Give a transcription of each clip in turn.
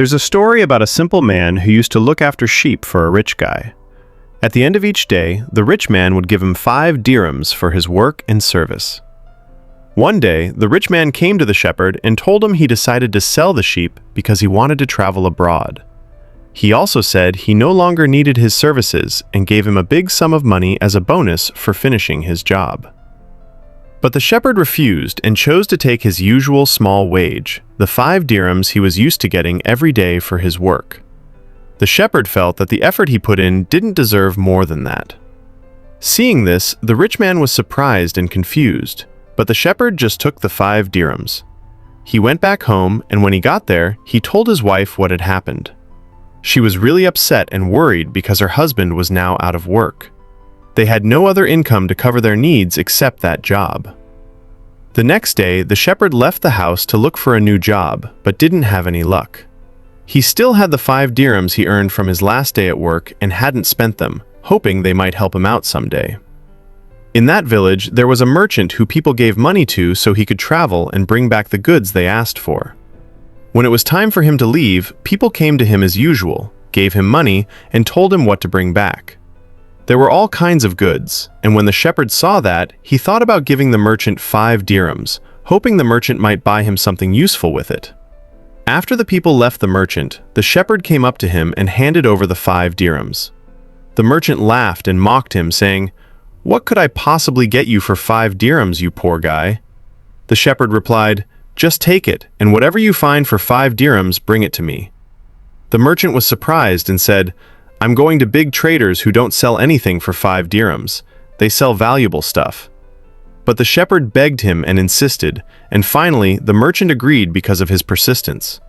There's a story about a simple man who used to look after sheep for a rich guy. At the end of each day, the rich man would give him 5 dirhams for his work and service. One day, the rich man came to the shepherd and told him he decided to sell the sheep because he wanted to travel abroad. He also said he no longer needed his services and gave him a big sum of money as a bonus for finishing his job. But the shepherd refused and chose to take his usual small wage, the 5 dirhams he was used to getting every day for his work. The shepherd felt that the effort he put in didn't deserve more than that. Seeing this, the rich man was surprised and confused, but the shepherd just took the 5 dirhams. He went back home, and when he got there, he told his wife what had happened. She was really upset and worried because her husband was now out of work. They had no other income to cover their needs except that job. The next day, the shepherd left the house to look for a new job, but didn't have any luck. He still had the 5 dirhams he earned from his last day at work and hadn't spent them, hoping they might help him out someday. In that village, there was a merchant who people gave money to so he could travel and bring back the goods they asked for. When it was time for him to leave, people came to him as usual, gave him money, and told him what to bring back. There were all kinds of goods, and when the shepherd saw that, he thought about giving the merchant 5 dirhams, hoping the merchant might buy him something useful with it. After the people left the merchant, the shepherd came up to him and handed over the 5 dirhams. The merchant laughed and mocked him, saying, "What could I possibly get you for 5 dirhams, you poor guy?" The shepherd replied, "Just take it, and whatever you find for 5 dirhams, bring it to me." The merchant was surprised and said, "I'm going to big traders who don't sell anything for 5 dirhams. They sell valuable stuff." But the shepherd begged him and insisted, and finally the merchant agreed because of his persistence.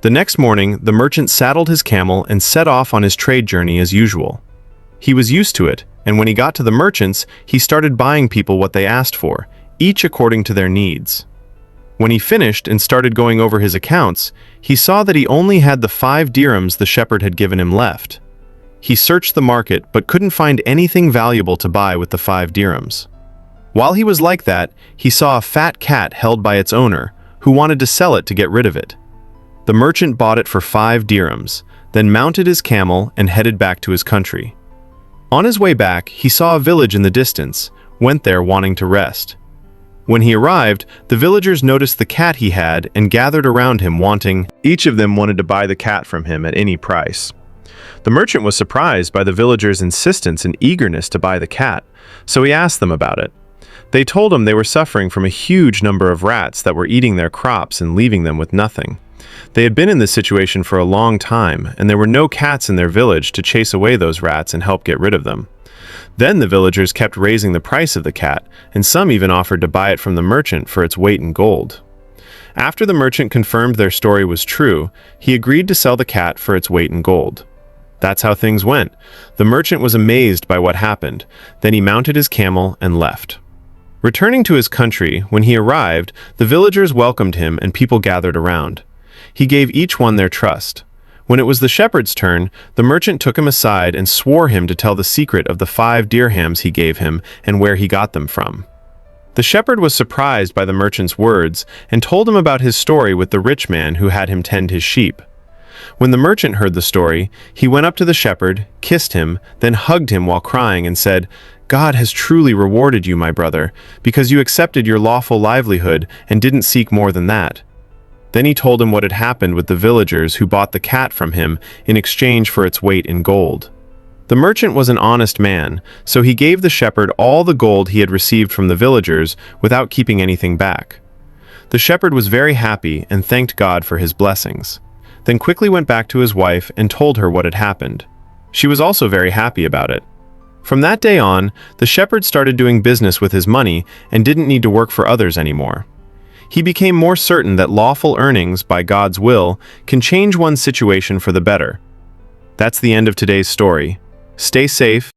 The next morning, the merchant saddled his camel and set off on his trade journey as usual. He was used to it, and when he got to the merchants, he started buying people what they asked for, each according to their needs. When he finished and started going over his accounts, he saw that he only had the 5 dirhams the shepherd had given him left. He searched the market but couldn't find anything valuable to buy with the 5 dirhams. While he was like that, he saw a fat cat held by its owner, who wanted to sell it to get rid of it. The merchant bought it for 5 dirhams, then mounted his camel and headed back to his country. On his way back, he saw a village in the distance, went there wanting to rest. When he arrived, the villagers noticed the cat he had and gathered around him wanting. Each of them wanted to buy the cat from him at any price. The merchant was surprised by the villagers' insistence and eagerness to buy the cat, so he asked them about it. They told him they were suffering from a huge number of rats that were eating their crops and leaving them with nothing. They had been in this situation for a long time, and there were no cats in their village to chase away those rats and help get rid of them. Then the villagers kept raising the price of the cat, and some even offered to buy it from the merchant for its weight in gold. After the merchant confirmed their story was true, he agreed to sell the cat for its weight in gold. That's how things went. The merchant was amazed by what happened. Then he mounted his camel and left. Returning to his country, when he arrived, the villagers welcomed him and people gathered around. He gave each one their trust. When it was the shepherd's turn, the merchant took him aside and swore him to tell the secret of the 5 dirhams he gave him and where he got them from. The shepherd was surprised by the merchant's words and told him about his story with the rich man who had him tend his sheep. When the merchant heard the story, he went up to the shepherd, kissed him, then hugged him while crying and said, "God has truly rewarded you, my brother, because you accepted your lawful livelihood and didn't seek more than that." Then he told him what had happened with the villagers who bought the cat from him in exchange for its weight in gold. The merchant was an honest man, so he gave the shepherd all the gold he had received from the villagers without keeping anything back. The shepherd was very happy and thanked God for his blessings, then quickly went back to his wife and told her what had happened. She was also very happy about it. From that day on, the shepherd started doing business with his money and didn't need to work for others anymore. He became more certain that lawful earnings, by God's will, can change one's situation for the better. That's the end of today's story. Stay safe.